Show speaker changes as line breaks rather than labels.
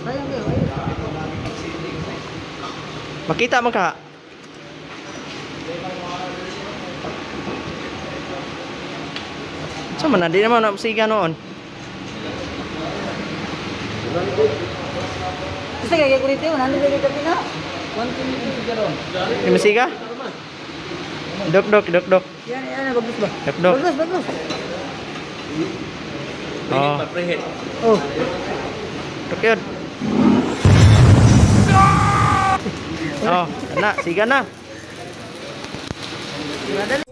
Sayang kayo.
Makita man ka. So man, di naman na siga noon.
Gusto kayo kurite, 100 ka pina. 120 garon.
Di masiga? Dok.
Yan, bagus ba?
Dok.
Bagus.
Oh.
Oh.
Dok yun. Oh, na, siga na.
Madali.